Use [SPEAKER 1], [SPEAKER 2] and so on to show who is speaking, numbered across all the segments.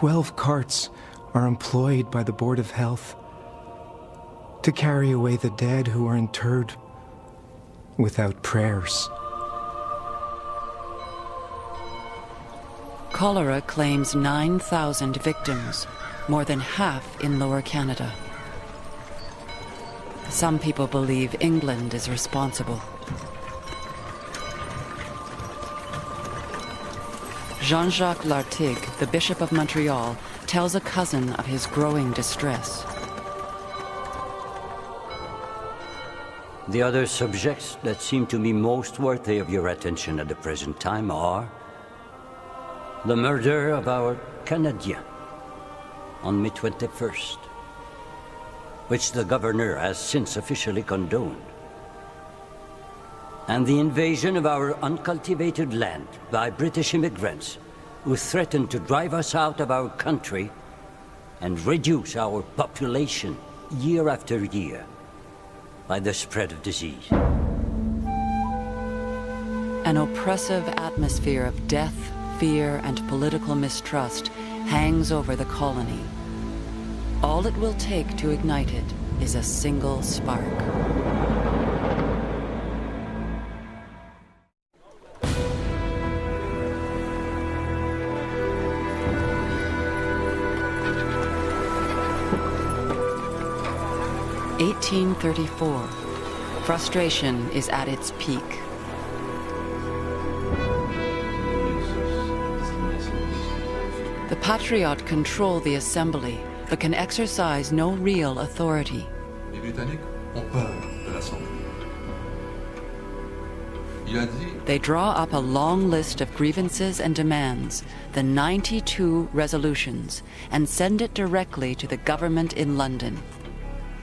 [SPEAKER 1] 12 carts are employed by the Board of Health to carry away the dead who are interred without prayers.
[SPEAKER 2] Cholera claims 9,000 victims, more than half in Lower Canada. Some people believe England is responsible. Jean-Jacques Lartigue, the Bishop of Montreal, tells a cousin of his growing distress.
[SPEAKER 3] The other subjects that seem to me most worthy of your attention at the present time are the murder of our Canadien on May 21st, which the governor has since officially condoned, and the invasion of our uncultivated land by British immigrants who threatened to drive us out of our country and reduce our population year after year by the spread of disease.
[SPEAKER 2] An oppressive atmosphere of death, fear, and political mistrust hangs over the colony. All it will take to ignite it is a single spark. (1834). Frustration is at its peak. The Patriots control the assembly, but can exercise no real authority.
[SPEAKER 4] Les Britanniques ont peur de l'Assemblée. Il a dit
[SPEAKER 2] They draw up a long list of grievances and demands, the 92 resolutions, and send it directly to the government in London.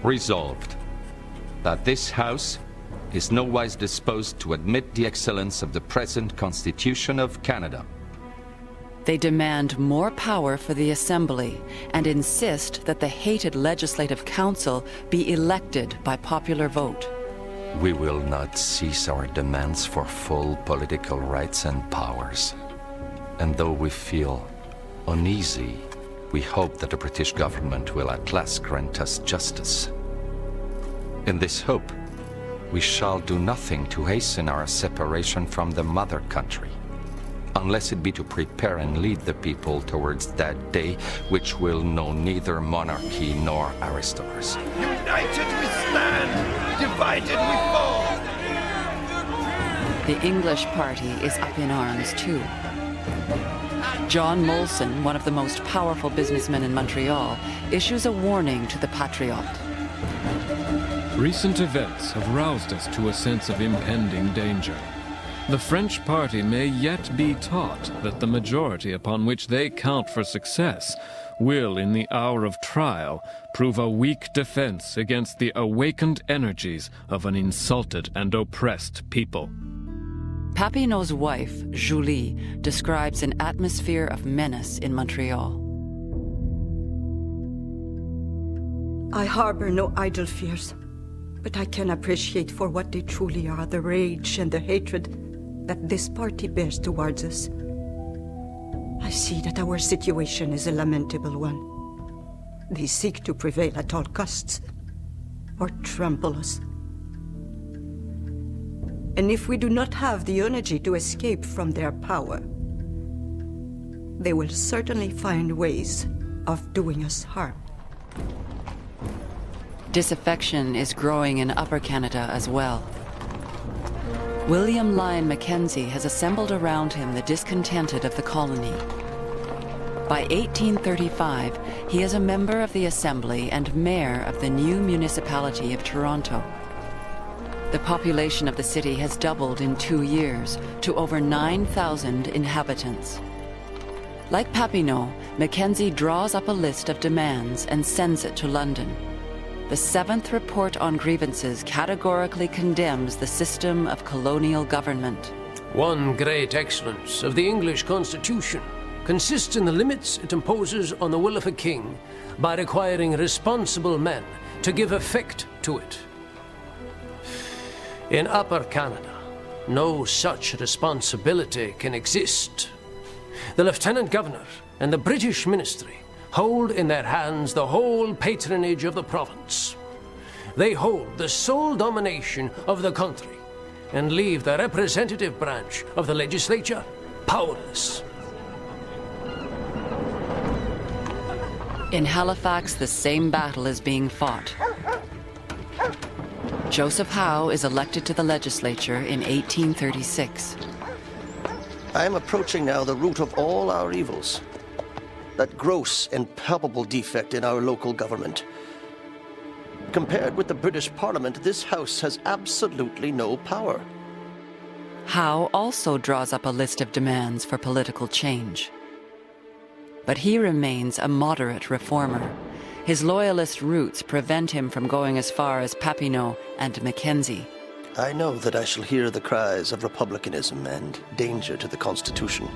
[SPEAKER 5] Resolved, that this House is nowise disposed to admit the excellence of the present Constitution of Canada.
[SPEAKER 2] They demand more power for the Assembly and insist that the hated Legislative Council be elected by popular vote.
[SPEAKER 5] We will not cease our demands for full political rights and powers. And though we feel uneasy, we hope that the British government will at last grant us justice. In this hope, we shall do nothing to hasten our separation from the mother country, unless it be to prepare and lead the people towards that day which will know neither monarchy nor aristocracy.
[SPEAKER 6] United we stand, divided we fall.
[SPEAKER 2] The English party is up in arms too. John Molson, one of the most powerful businessmen in Montreal, issues a warning to the Patriots.
[SPEAKER 7] Recent events have roused us to a sense of impending danger. The French party may yet be taught that the majority upon which they count for success will, in the hour of trial, prove a weak defense against the awakened energies of an insulted and oppressed people.
[SPEAKER 2] Papineau's wife, Julie, describes an atmosphere of menace in Montreal.
[SPEAKER 8] I harbor no idle fears, but I can appreciate for what they truly are the rage and the hatred that this party bears towards us. I see that our situation is a lamentable one. They seek to prevail at all costs, or trample us. And if we do not have the energy to escape from their power, they will certainly find ways of doing us harm.
[SPEAKER 2] Disaffection is growing in Upper Canada as well. William Lyon Mackenzie has assembled around him the discontented of the colony. By 1835, he is a member of the Assembly and mayor of the new municipality of Toronto. The population of the city has doubled in 2 years to over 9,000 inhabitants. Like Papineau, Mackenzie draws up a list of demands and sends it to London. The 7th report on grievances categorically condemns the system of colonial government.
[SPEAKER 9] One great excellence of the English Constitution consists in the limits it imposes on the will of a king by requiring responsible men to give effect to it. In Upper Canada, no such responsibility can exist. The Lieutenant Governor and the British Ministry hold in their hands the whole patronage of the province. They hold the sole domination of the country and leave the representative branch of the legislature powerless.
[SPEAKER 2] In Halifax, the same battle is being fought. Joseph Howe is elected to the legislature in 1836.
[SPEAKER 10] I am approaching now the root of all our evils. That gross and palpable defect in our local government. Compared with the British Parliament, this House has absolutely no power.
[SPEAKER 2] Howe also draws up a list of demands for political change. But he remains a moderate reformer. His loyalist roots prevent him from going as far as Papineau and Mackenzie.
[SPEAKER 10] I know that I shall hear the cries of republicanism and danger to the Constitution.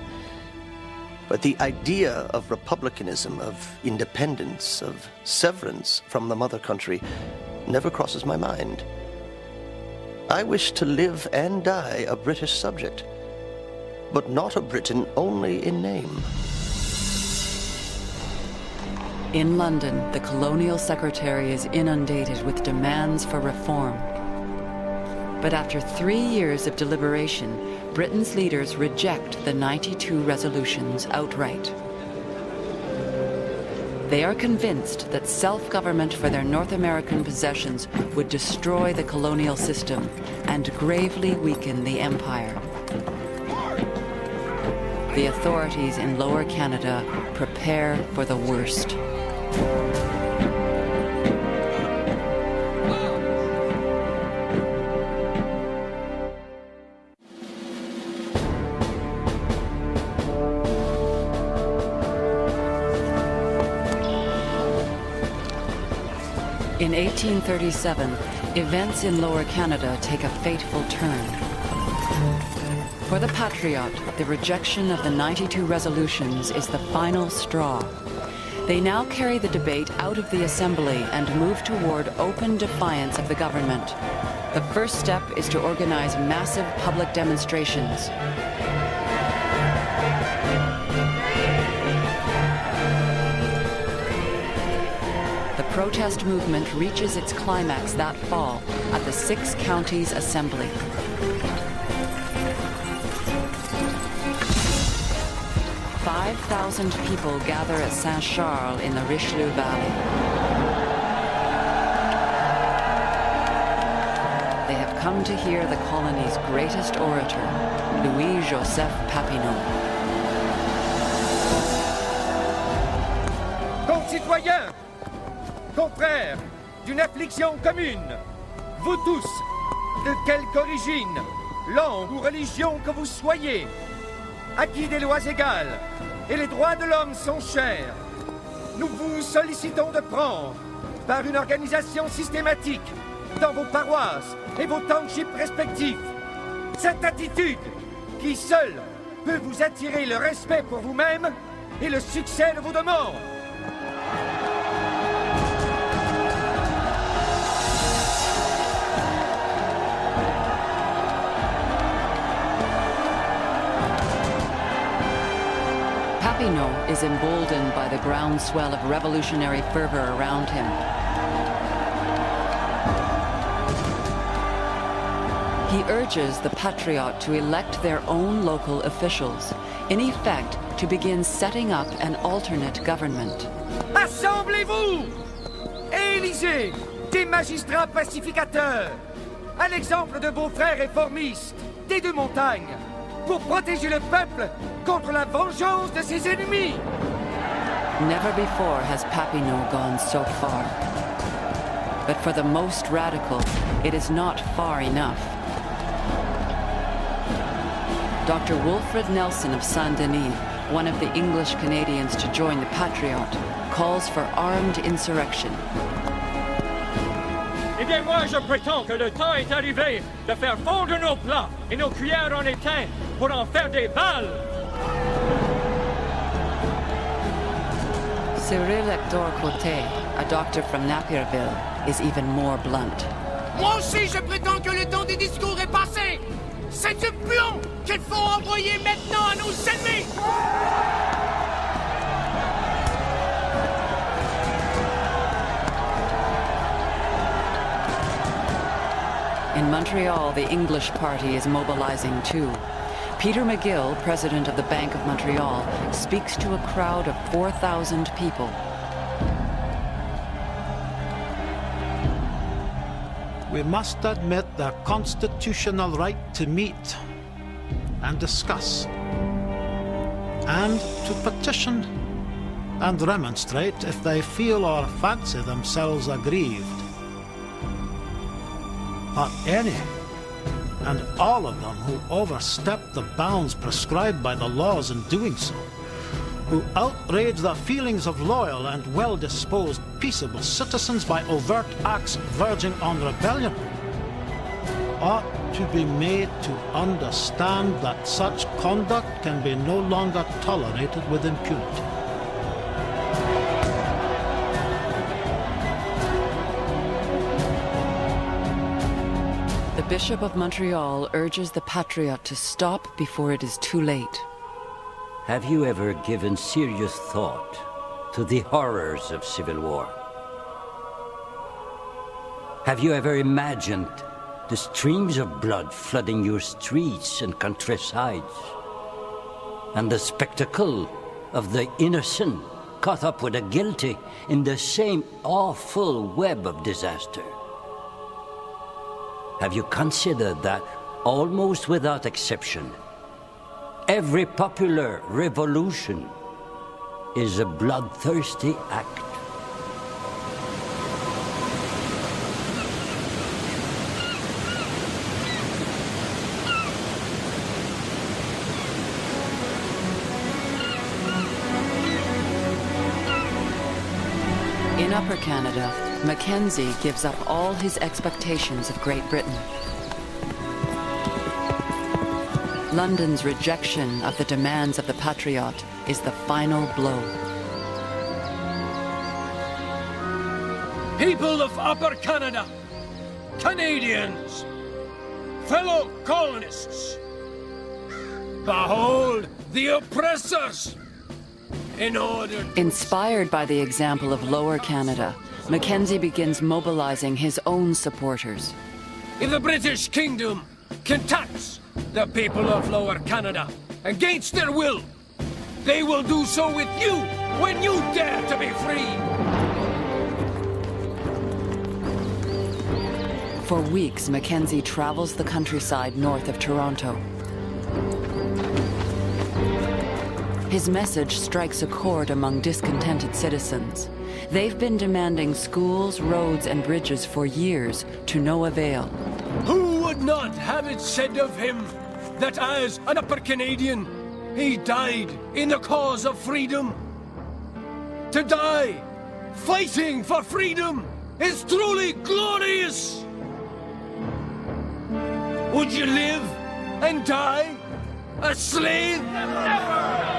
[SPEAKER 10] But the idea of republicanism, of independence, of severance from the mother country never crosses my mind. I wish to live and die a British subject, but not a Briton only in name.
[SPEAKER 2] In London, the colonial secretary is inundated with demands for reform. But after 3 years of deliberation, Britain's leaders reject the 92 resolutions outright. They are convinced that self-government for their North American possessions would destroy the colonial system and gravely weaken the empire. The authorities in Lower Canada prepare for the worst. In 1837, events in Lower Canada take a fateful turn. For the Patriot, the rejection of the 92 resolutions is the final straw. They now carry the debate out of the Assembly and move toward open defiance of the government. The first step is to organize massive public demonstrations. The protest movement reaches its climax that fall at the 6 Counties Assembly. "5,000 people gather at Saint-Charles in the Richelieu Valley. They have come to hear the colony's greatest orator, Louis-Joseph Papineau.
[SPEAKER 6] Concitoyens, confrères d'une affliction commune, vous tous, de quelque origine, langue ou religion que vous soyez, à qui des lois égales et les droits de l'homme sont chers, nous vous sollicitons de prendre, par une organisation systématique, dans vos paroisses et vos townships respectifs, cette attitude qui seule peut vous attirer le respect pour vous-même et le succès de vos demandes.
[SPEAKER 2] Papineau is emboldened by the groundswell of revolutionary fervor around him. He urges the Patriot to elect their own local officials, in effect to begin setting up an alternate government.
[SPEAKER 6] Assemblez-vous et élisez des magistrats pacificateurs, à l'exemple de vos frères réformistes des deux montagnes, pour protéger le peuple contre la vengeance de ses ennemis.
[SPEAKER 2] Never before has Papineau gone so far. But for the most radical, it is not far enough. Dr. Wilfred Nelson of Saint-Denis, one of the English Canadians to join the Patriot, calls for armed insurrection.
[SPEAKER 11] Eh bien moi je prétends que le temps est arrivé de faire fondre nos plats et nos cuillères en étain pour en faire des balles.
[SPEAKER 2] Cyril Hector Côté, a doctor from Napierville, is even more blunt.
[SPEAKER 12] Moi aussi je prétends que le temps des discours est passé. C'est du plomb qu'il faut envoyer maintenant à nos ennemis.
[SPEAKER 2] In Montreal, the English party is mobilizing too. Peter McGill, president of the Bank of Montreal, speaks to a crowd of 4,000 people.
[SPEAKER 13] We must admit their constitutional right to meet and discuss, and to petition and remonstrate if they feel or fancy themselves aggrieved. But any and all of them who overstep the bounds prescribed by the laws in doing so, who outrage the feelings of loyal and well-disposed peaceable citizens by overt acts verging on rebellion, ought to be made to understand that such conduct can be no longer tolerated with impunity.
[SPEAKER 2] The Bishop of Montreal urges the Patriot to stop before it is too late.
[SPEAKER 3] Have you ever given serious thought to the horrors of civil war? Have you ever imagined the streams of blood flooding your streets and countrysides, and the spectacle of the innocent caught up with the guilty in the same awful web of disaster? Have you considered that, almost without exception, every popular revolution is a bloodthirsty act?
[SPEAKER 2] In Upper Canada, Mackenzie gives up all his expectations of Great Britain. London's rejection of the demands of the Patriot is the final blow.
[SPEAKER 9] People of Upper Canada, Canadians, fellow colonists, behold the oppressors!
[SPEAKER 2] Inspired by the example of Lower Canada, Mackenzie begins mobilizing his own supporters.
[SPEAKER 9] If the British Kingdom can tax the people of Lower Canada against their will, they will do so with you when you dare to be free!
[SPEAKER 2] For weeks, Mackenzie travels the countryside north of Toronto. His message strikes a chord among discontented citizens. They've been demanding schools, roads, and bridges for years, to no avail.
[SPEAKER 9] Who would not have it said of him that as an Upper Canadian, he died in the cause of freedom? To die fighting for freedom is truly glorious! Would you live and die a slave? Never!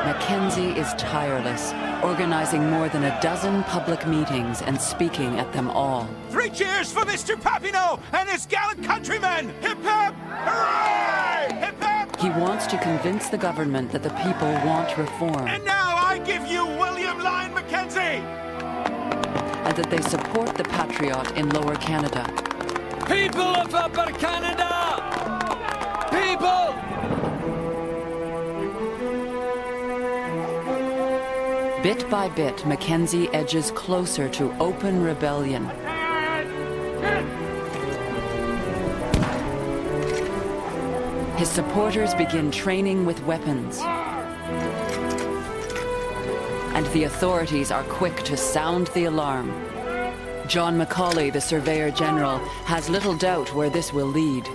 [SPEAKER 2] Mackenzie is tireless, organizing more than a dozen public meetings and speaking at them all.
[SPEAKER 12] 3 cheers for Mr. Papineau and his gallant countrymen! Hip hip! Hooray! Hip hip!
[SPEAKER 2] He wants to convince the government that the people want reform.
[SPEAKER 12] And now I give you William Lyon Mackenzie!
[SPEAKER 2] And that they support the Patriot in Lower Canada.
[SPEAKER 9] People of Upper Canada! People!
[SPEAKER 2] Bit by bit, Mackenzie edges closer to open rebellion. His supporters begin training with weapons. And the authorities are quick to sound the alarm. John Macaulay, the Surveyor General, has little doubt where this will lead.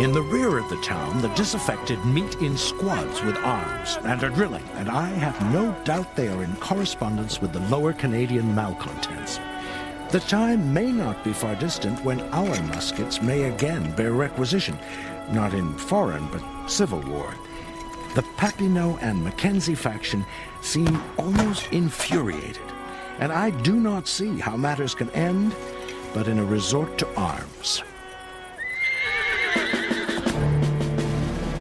[SPEAKER 14] In the rear of the town, the disaffected meet in squads with arms and are drilling, and I have no doubt they are in correspondence with the Lower Canadian malcontents. The time may not be far distant when our muskets may again bear requisition, not in foreign but civil war. The Papineau and Mackenzie faction seem almost infuriated, and I do not see how matters can end but in a resort to arms.